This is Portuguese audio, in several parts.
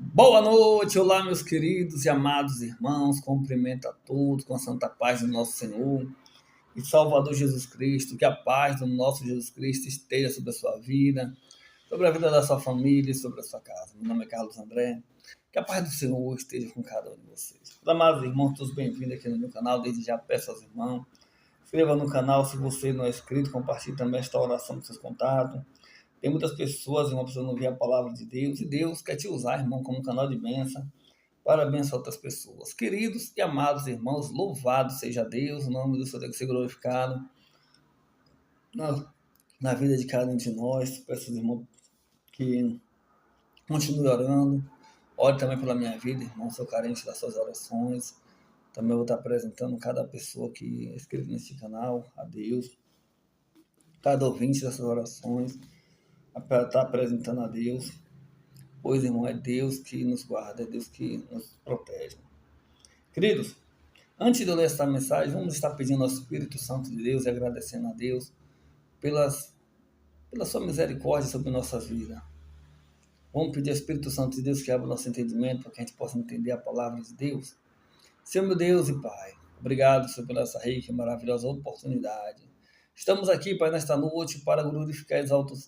Boa noite, olá meus queridos e amados irmãos, cumprimento a todos com a santa paz do nosso Senhor e Salvador Jesus Cristo, que a paz do nosso Jesus Cristo esteja sobre a sua vida, sobre a vida da sua família e sobre a sua casa. Meu nome é Carlos André, que a paz do Senhor esteja com cada um de vocês. Meus amados irmãos, todos bem-vindos aqui no meu canal, desde já peço aos irmãos, inscreva no canal se você não é inscrito, compartilhe também esta oração com seus contatos. Tem muitas pessoas, irmão, precisando ouvir a palavra de Deus, e Deus quer te usar, irmão, como um canal de bênção, para abençoar outras pessoas. Queridos e amados irmãos, louvado seja Deus, o nome do Senhor tem que ser glorificado na, na vida de cada um de nós. Peço aos irmãos que continue orando, ore também pela minha vida, irmão, sou carente das suas orações. Também vou estar apresentando cada pessoa que é inscrita neste canal, a Deus, cada ouvinte dessas orações, para estar apresentando a Deus. Pois, irmão, é Deus que nos guarda, é Deus que nos protege. Queridos, antes de eu ler essa mensagem, vamos estar pedindo ao Espírito Santo de Deus e agradecendo a Deus pelas, pela sua misericórdia sobre nossas vidas. Vamos pedir ao Espírito Santo de Deus que abra o nosso entendimento para que a gente possa entender a palavra de Deus. Senhor meu Deus e Pai, obrigado, Senhor, pela essa rica e maravilhosa oportunidade. Estamos aqui, Pai, nesta noite para glorificar e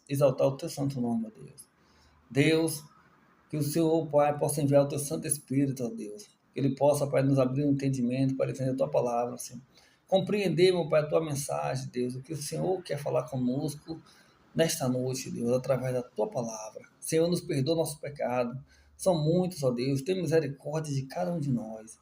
exaltar o Teu santo nome, meu Deus. Deus, que o Senhor, Pai, possa enviar o Teu Santo Espírito, ó Deus. Que Ele possa, Pai, nos abrir um entendimento para entender a Tua palavra, Senhor. Compreender, meu Pai, a Tua mensagem, Deus. O que o Senhor quer falar conosco nesta noite, Deus, através da Tua palavra. Senhor, nos perdoa nosso pecado. São muitos, ó Deus. Tem misericórdia de cada um de nós.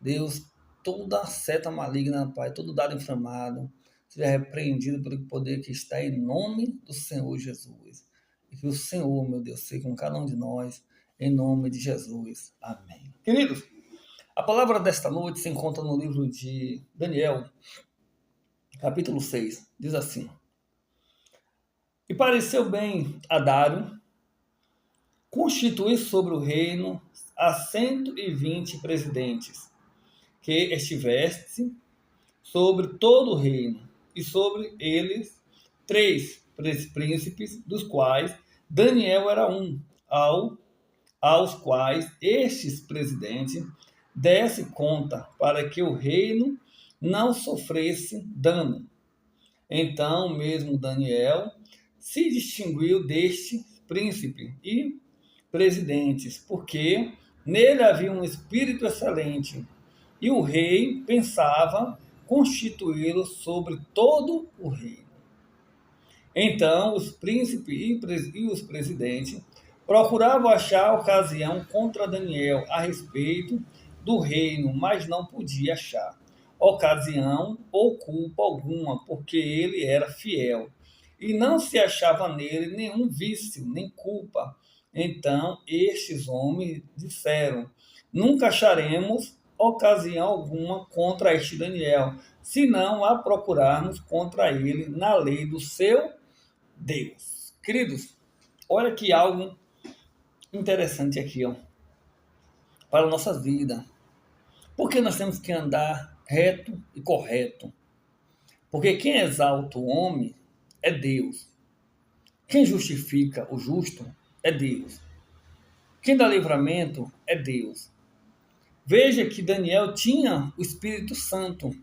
Deus, toda seta maligna, Pai, todo dado inflamado, seja repreendido pelo poder que está em nome do Senhor Jesus. E que o Senhor, meu Deus, seja com cada um de nós, em nome de Jesus. Amém. Queridos, a palavra desta noite se encontra no livro de Daniel, capítulo 6. Diz assim: E pareceu bem a Dário constituir sobre o reino a 120 presidentes, que estivessem sobre todo o reino, e sobre eles 3 príncipes, dos quais Daniel era um, aos quais estes presidentes desse conta para que o reino não sofresse dano. Então mesmo Daniel se distinguiu deste príncipe e presidentes, porque nele havia um espírito excelente, e o rei pensava constituí-lo sobre todo o reino. Então os príncipes e os presidentes procuravam achar ocasião contra Daniel a respeito do reino, mas não podia achar ocasião ou culpa alguma, porque ele era fiel, e não se achava nele nenhum vício, nem culpa. Então estes homens disseram: Nunca acharemos ocasião alguma contra este Daniel, se não a procurarmos contra ele na lei do seu Deus. Queridos, olha que algo interessante aqui, ó, para a nossa vida. Por que nós temos que andar reto e correto? Porque quem exalta o homem é Deus. Quem justifica o justo é Deus. Quem dá livramento é Deus. Veja que Daniel tinha o Espírito Santo.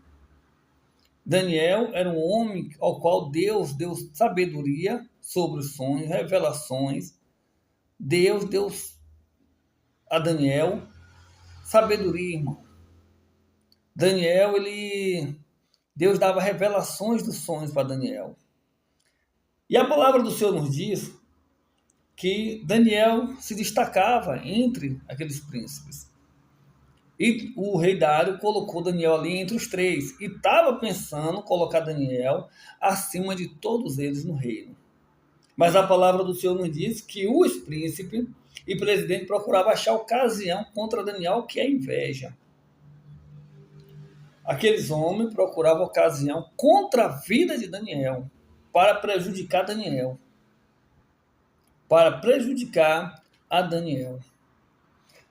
Daniel era um homem ao qual Deus deu sabedoria sobre os sonhos, revelações. Deus deu a Daniel sabedoria, irmão. Daniel, Deus dava revelações dos sonhos para Daniel. E a palavra do Senhor nos diz que Daniel se destacava entre aqueles príncipes. E o rei Dário colocou Daniel ali entre os 3 e estava pensando colocar Daniel acima de todos eles no reino. Mas a palavra do Senhor nos diz que os príncipes e presidente procuravam achar ocasião contra Daniel, que é inveja. Aqueles homens procuravam ocasião contra a vida de Daniel, para prejudicar Daniel. Para prejudicar a Daniel.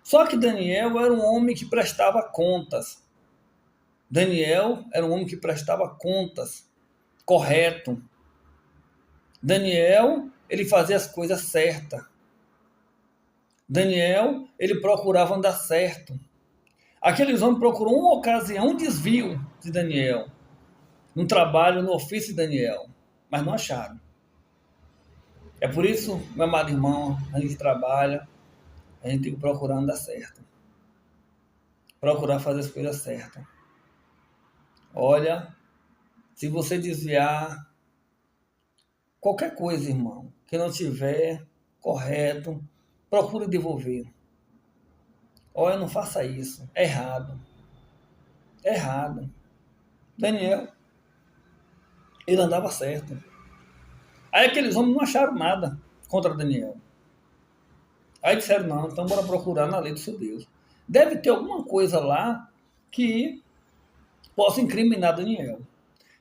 Só que Daniel era um homem que prestava contas. Daniel era um homem que prestava contas, correto. Daniel, ele fazia as coisas certas. Daniel, ele procurava andar certo. Aqueles homens procuram uma ocasião, um desvio de Daniel, no trabalho, no ofício de Daniel, mas não acharam. É por isso, meu amado irmão, a gente trabalha, a gente tem que procurar andar certo. Procurar fazer as coisas certas. Olha, se você desviar qualquer coisa, irmão, que não tiver correto, procure devolver. Olha, não faça isso. É errado. É errado. Daniel, ele andava certo. Aí aqueles homens não acharam nada contra Daniel. Aí disseram, não, então bora procurar na lei do seu Deus. Deve ter alguma coisa lá que possa incriminar Daniel.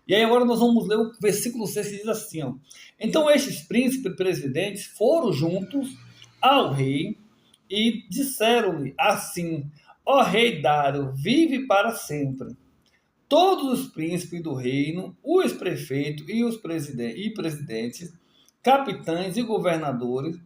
E aí agora nós vamos ler o versículo 6 que diz assim, ó. Então estes príncipes presidentes foram juntos ao rei e disseram-lhe assim, ó rei Dário, vive para sempre. Todos os príncipes do reino, os prefeitos e os presidentes, capitães e governadores,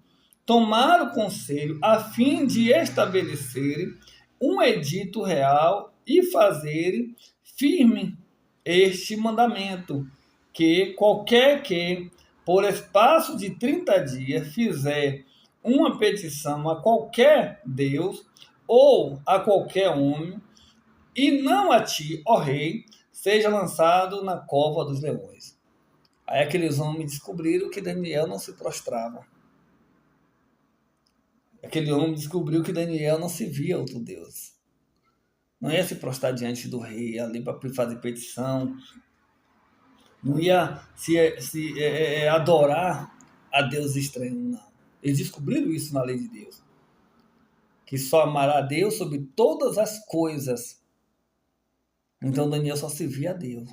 tomaram conselho a fim de estabelecerem um edito real e fazerem firme este mandamento, que qualquer que, por espaço de 30 dias, fizer uma petição a qualquer Deus ou a qualquer homem, e não a ti, ó rei, seja lançado na cova dos leões. Aí aqueles homens descobriram que Daniel não se prostrava. Aquele homem descobriu que Daniel não se via outro Deus. Não ia se prostrar diante do rei ali para fazer petição. Não ia se adorar a Deus estranho, não. Eles descobriram isso na lei de Deus. Que só amará a Deus sobre todas as coisas. Então Daniel só se via a Deus.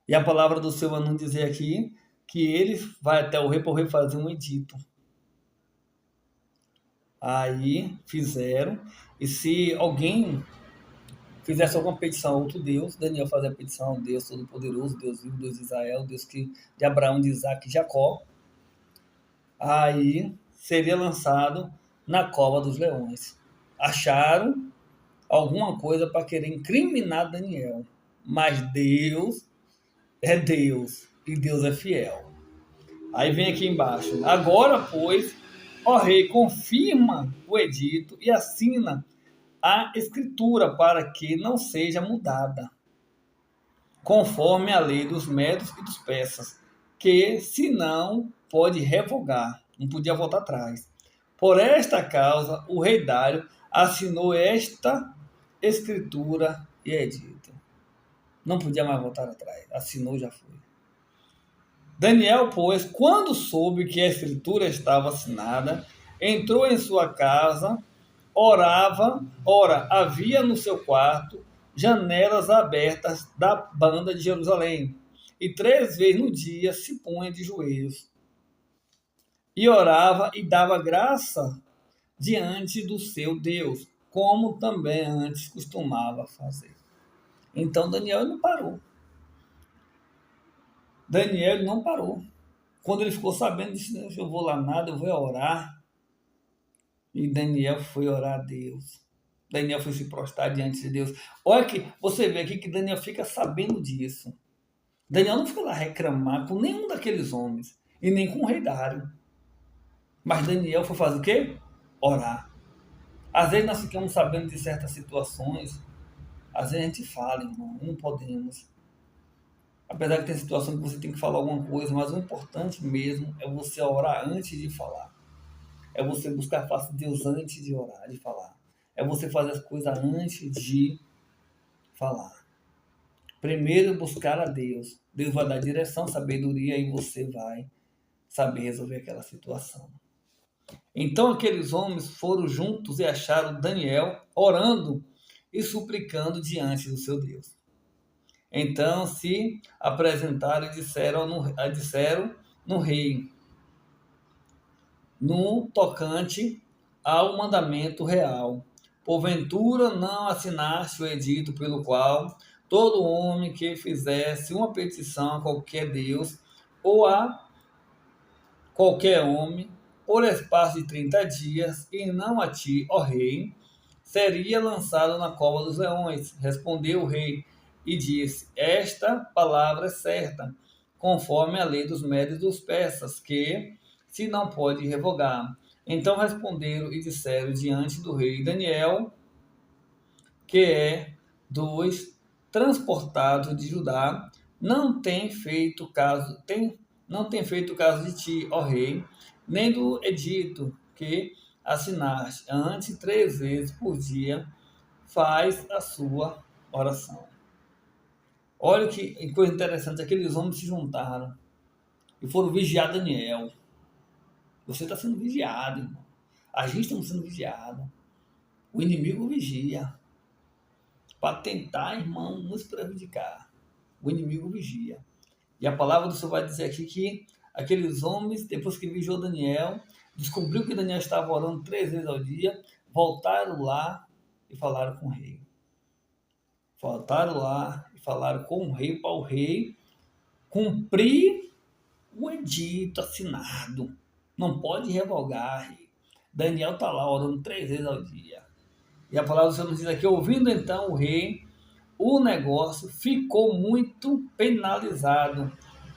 E a palavra do Senhor não dizer aqui que ele vai até o rei para o rei fazer um edito. Aí fizeram, e se alguém fizesse alguma petição a outro Deus, Daniel fazia a petição ao Deus Todo-Poderoso, Deus vivo, Deus de Israel, Deus de Abraão, de Isaac e Jacó, aí seria lançado na cova dos leões. Acharam alguma coisa para querer incriminar Daniel, mas Deus é Deus e Deus é fiel. Aí vem aqui embaixo. Agora, pois, ó rei, confirma o edito e assina a escritura para que não seja mudada, conforme a lei dos medos e dos persas, que se não pode revogar, não podia voltar atrás. Por esta causa, o rei Dário assinou esta escritura e edito. Não podia mais voltar atrás, assinou, já foi. Daniel, pois, quando soube que a escritura estava assinada, entrou em sua casa, orava, ora, havia no seu quarto janelas abertas da banda de Jerusalém, e 3 vezes no dia se punha de joelhos, e orava e dava graça diante do seu Deus, como também antes costumava fazer. Então Daniel não parou. Daniel não parou. Quando ele ficou sabendo, disse, eu vou lá nada, eu vou orar. E Daniel foi orar a Deus. Daniel foi se prostrar diante de Deus. Olha que você vê aqui que Daniel fica sabendo disso. Daniel não foi lá reclamar com nenhum daqueles homens. E nem com o rei Dário. Mas Daniel foi fazer o quê? Orar. Às vezes nós ficamos sabendo de certas situações. Às vezes a gente fala, irmão, não podemos. Apesar que tem situação que você tem que falar alguma coisa, mas o importante mesmo é você orar antes de falar. É você buscar a face de Deus antes de orar, de falar. É você fazer as coisas antes de falar. Primeiro buscar a Deus. Deus vai dar direção, sabedoria e você vai saber resolver aquela situação. Então aqueles homens foram juntos e acharam Daniel orando e suplicando diante do seu Deus. Então se apresentaram e disseram no rei, no tocante ao mandamento real. Porventura não assinaste o edito pelo qual todo homem que fizesse uma petição a qualquer Deus ou a qualquer homem por espaço de 30 dias, e não a ti, ó rei, seria lançado na cova dos leões. Respondeu o rei e disse: Esta palavra é certa, conforme a lei dos médios e dos persas, que se não pode revogar. Então responderam e disseram diante do rei: Daniel, que é dos transportados de Judá, não tem feito caso de ti, ó rei, nem do edito que assinaste. Antes, 3 vezes por dia, faz a sua oração. Olha que coisa interessante, aqueles homens se juntaram e foram vigiar Daniel. Você está sendo vigiado, irmão. A gente está sendo vigiado. O inimigo vigia para tentar, irmão, nos prejudicar. O inimigo vigia. E a palavra do Senhor vai dizer aqui que aqueles homens, depois que vigiou Daniel, descobriu que Daniel estava orando 3 vezes ao dia, voltaram lá e falaram com o rei. Voltaram lá e falaram com o rei, para o rei cumprir o edito assinado. Não pode revogar, rei. Daniel está lá orando 3 vezes ao dia. E a palavra do Senhor nos diz aqui, ouvindo então o rei, o negócio ficou muito penalizado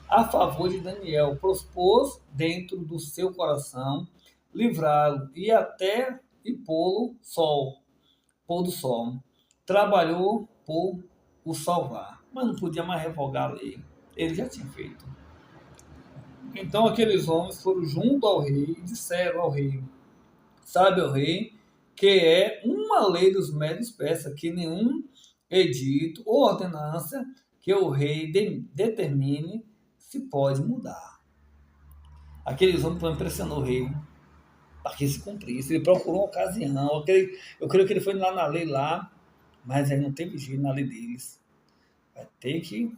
a favor de Daniel. Propôs dentro do seu coração livrá-lo e até e pôr do sol. Trabalhou por o salvar, mas não podia mais revogar a lei. Ele já tinha feito. Então aqueles homens foram junto ao rei e disseram ao rei: Sabe, ó rei, que é uma lei dos médios persas que nenhum edito ou ordenança que o rei determine se pode mudar. Aqueles homens impressionou o rei para que se cumprisse. Ele procurou uma ocasião. Eu creio que ele foi lá na lei lá, mas aí não teve jeito na lei deles. Vai ter que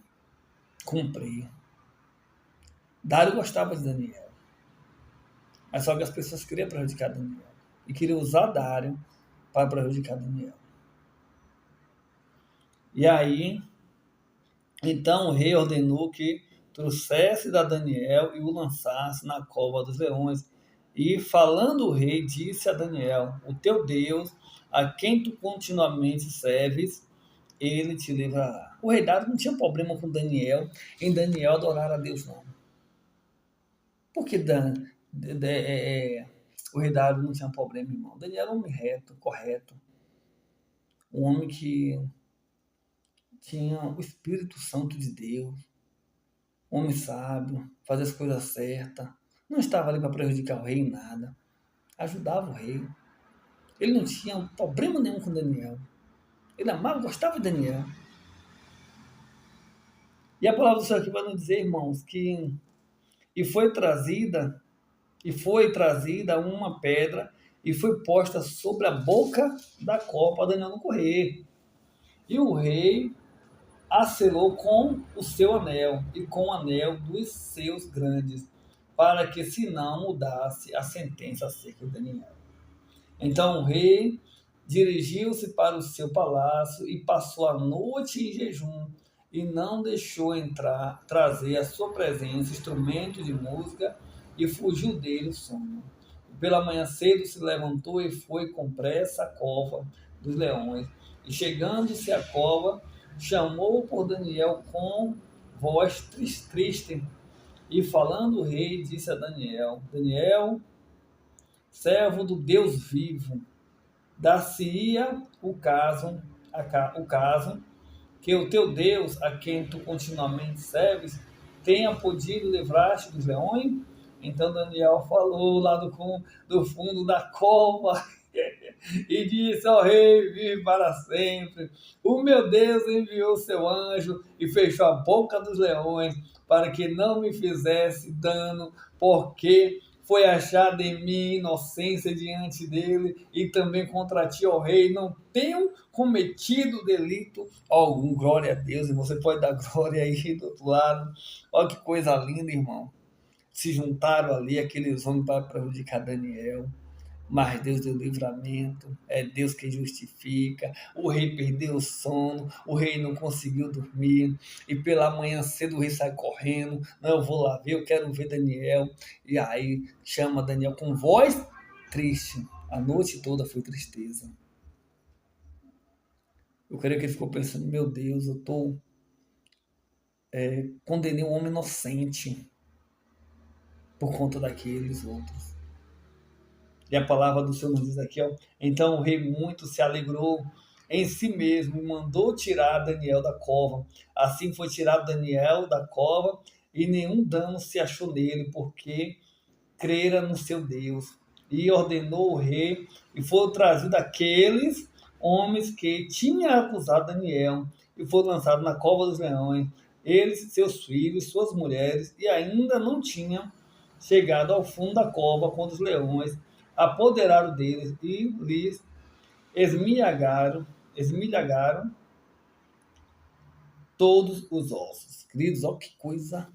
cumprir. Dário gostava de Daniel, mas só que as pessoas queriam prejudicar Daniel e queriam usar Dário para prejudicar Daniel. E aí, então o rei ordenou que trouxesse da Daniel e o lançasse na cova dos leões. E falando o rei, disse a Daniel: O teu Deus, a quem tu continuamente serves, ele te livrará. O rei Dário não tinha problema com Daniel, em Daniel adorar a Deus, não. Porque o rei Dário não tinha problema, irmão. Daniel era um homem reto, correto. Um homem que tinha o Espírito Santo de Deus. Um homem sábio, fazia as coisas certas. Não estava ali para prejudicar o rei em nada. Ajudava o rei. Ele não tinha problema nenhum com Daniel. Ele amava, gostava de Daniel. E a palavra do Senhor aqui vai nos dizer, irmãos, que foi trazida uma pedra e foi posta sobre a boca da copa para Daniel não correr. E o rei a selou com o seu anel e com o anel dos seus grandes, para que se não mudasse a sentença acerca de Daniel. Então o rei dirigiu-se para o seu palácio e passou a noite em jejum, e não deixou trazer à sua presença instrumentos de música, e fugiu dele o sono. Pela manhã cedo se levantou e foi com pressa à cova dos leões. E chegando-se à cova, chamou por Daniel com voz triste. E falando o rei, disse a Daniel: Daniel, servo do Deus vivo, dar-se-ia o caso que o teu Deus, a quem tu continuamente serves, tenha podido livrar-te dos leões? Então Daniel falou lá do fundo da cova e disse ao rei: vive para sempre. O meu Deus enviou seu anjo e fechou a boca dos leões para que não me fizesse dano, porque foi achada em mim inocência diante dele, e também contra ti, ó rei, não tenho cometido delito algum. Glória a Deus. E você pode dar glória aí do outro lado. Olha que coisa linda, irmão. Se juntaram ali aqueles homens para prejudicar Daniel. mas Deus deu livramento, é Deus quem justifica. O rei perdeu o sono, o rei não conseguiu dormir, e pela manhã cedo o rei sai correndo, não, eu vou lá ver, eu quero ver Daniel, e aí chama Daniel com voz triste, a noite toda foi tristeza. Eu creio que ele ficou pensando, meu Deus, condenei um homem inocente por conta daqueles outros. E a palavra do Senhor nos diz aqui, ó, então o rei muito se alegrou em si mesmo e mandou tirar Daniel da cova. Assim foi tirado Daniel da cova e nenhum dano se achou nele, porque crera no seu Deus. E ordenou o rei e foram trazidos aqueles homens que tinham acusado Daniel e foram lançados na cova dos leões, eles, seus filhos, suas mulheres, e ainda não tinham chegado ao fundo da cova quando os leões apoderaram deles e lhes esmilhagaram todos os ossos. Queridos, olha que coisa.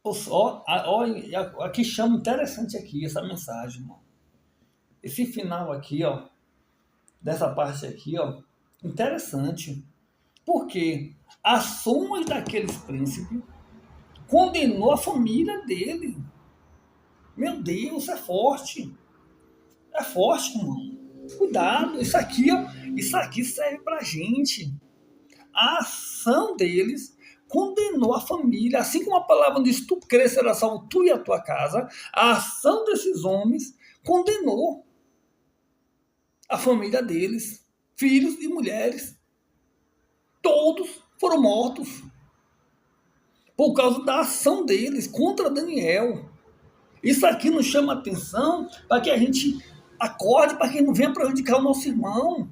Olha, aqui chama interessante aqui essa mensagem, irmão. Esse final aqui, ó, dessa parte aqui, ó, interessante. Porque ações daqueles príncipes condenou a família dele. Meu Deus, é forte. É forte, irmão. Cuidado, isso aqui serve pra gente. A ação deles condenou a família, assim como a palavra diz, tu crer será salvo tu e a tua casa, a ação desses homens condenou a família deles, filhos e mulheres. Todos foram mortos por causa da ação deles contra Daniel. Isso aqui nos chama atenção para que a gente acorde, para que não venha prejudicar o nosso irmão.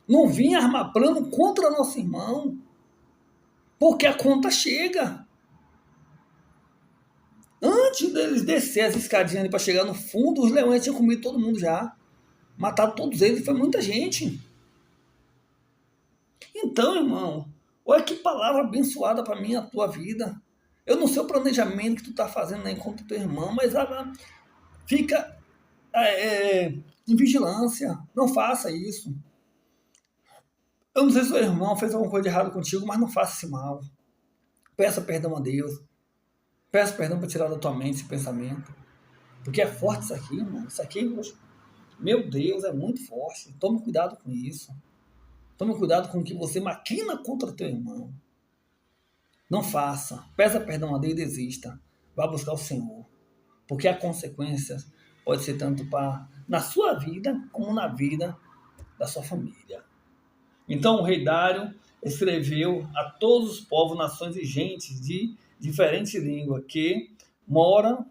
Não vinha armar plano contra nosso irmão. Porque a conta chega. Antes deles descer as escadinhas para chegar no fundo, os leões tinham comido todo mundo já. Mataram todos eles, foi muita gente. Então, irmão, olha que palavra abençoada para mim, a tua vida. Eu não sei o planejamento que tu está fazendo aí contra o teu irmão, mas fica em vigilância. Não faça isso. Eu não sei se o seu irmão fez alguma coisa de errado contigo, mas não faça esse mal. Peça perdão a Deus. Peça perdão para tirar da tua mente esse pensamento. Porque é forte isso aqui, irmão. Isso aqui, meu Deus, é muito forte. Tome cuidado com isso. Tome cuidado com o que você maquina contra o teu irmão. Não faça. Peça perdão a Deus e desista. Vá buscar o Senhor. Porque a consequência pode ser tanto na sua vida como na vida da sua família. Então o rei Dário escreveu a todos os povos, nações e gentes de diferentes línguas que moram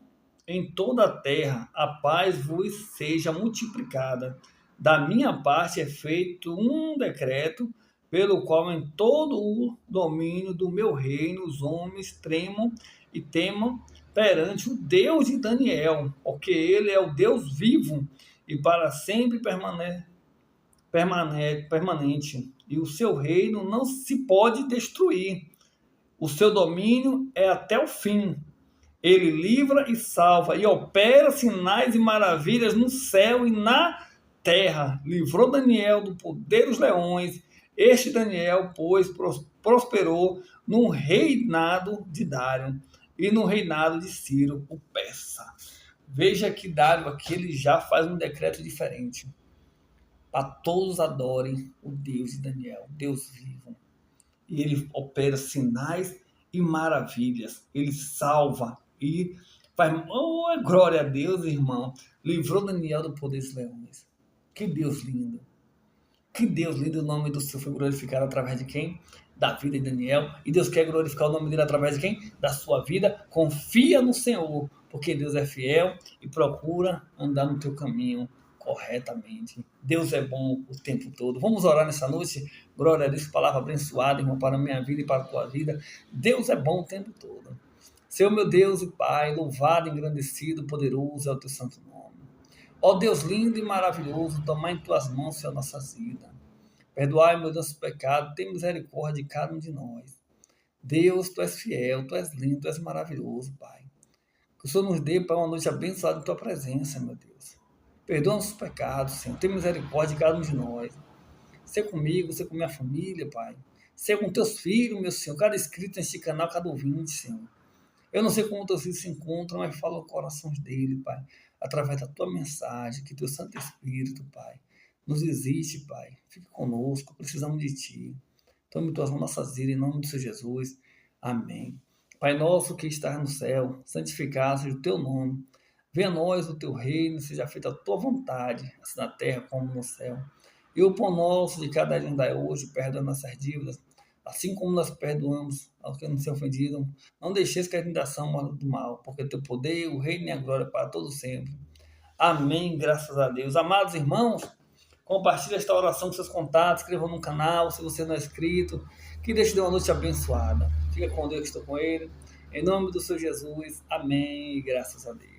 em toda a terra, a paz vos seja multiplicada. Da minha parte é feito um decreto pelo qual em todo o domínio do meu reino os homens tremam e temam perante o Deus de Daniel, porque ele é o Deus vivo e para sempre permanente, e o seu reino não se pode destruir. O seu domínio é até o fim. Ele livra e salva e opera sinais e maravilhas no céu e na terra. Livrou Daniel do poder dos leões. Este Daniel, pois, prosperou no reinado de Dário e no reinado de Ciro, o persa. Veja que Dário aqui ele já faz um decreto diferente. Para todos adorem o Deus de Daniel, Deus vivo. E ele opera sinais e maravilhas. Ele salva e faz. Oh, glória a Deus, irmão. Livrou Daniel do poder dos leões. Que Deus lindo. Que Deus lindo, o nome do Senhor foi glorificado através de quem? Da vida de Daniel. E Deus quer glorificar o nome dele através de quem? Da sua vida. Confia no Senhor, porque Deus é fiel e procura andar no teu caminho corretamente. Deus é bom o tempo todo. Vamos orar nessa noite? Glória a Deus, palavra abençoada, irmão, para a minha vida e para a tua vida. Deus é bom o tempo todo. Senhor, meu Deus e Pai, louvado, engrandecido, poderoso é o teu santo nome. Ó Deus lindo e maravilhoso, tomai em tuas mãos, Senhor, nossas vidas. Perdoai, meu Deus, pecado, tem misericórdia de cada um de nós. Deus, tu és fiel, tu és lindo, tu és maravilhoso, Pai. Que o Senhor nos dê, Pai, uma noite abençoada em Tua presença, meu Deus. Perdoa nossos pecados, Senhor. Tem misericórdia de cada um de nós. Ser comigo, ser com minha família, Pai. Ser com Teus filhos, meu Senhor. Cada inscrito neste canal, cada ouvinte, Senhor. Eu não sei como Teus filhos se encontram, mas fala os corações dele, Pai. Através da Tua mensagem, que Teu Santo Espírito, Pai, nos existe, Pai. Fique conosco, precisamos de Ti. Tome Tuas nossas vidas, em nome do Senhor Jesus. Amém. Pai nosso que estás no céu, santificado seja o Teu nome. Venha a nós o Teu reino, seja feita a Tua vontade, assim na terra como no céu. E o pão nosso de cada dia nos dai hoje, perdoa nossas dívidas, assim como nós perdoamos aos que nos ofendiam. Não deixeis que a tentação morra do mal, porque Teu poder, o reino e a glória para todos sempre. Amém, graças a Deus. Amados irmãos, compartilhe esta oração com seus contatos, inscreva no canal, se você não é inscrito. Que Deus te dê uma noite abençoada. Fica com Deus, estou com Ele. Em nome do Senhor Jesus. Amém, graças a Deus.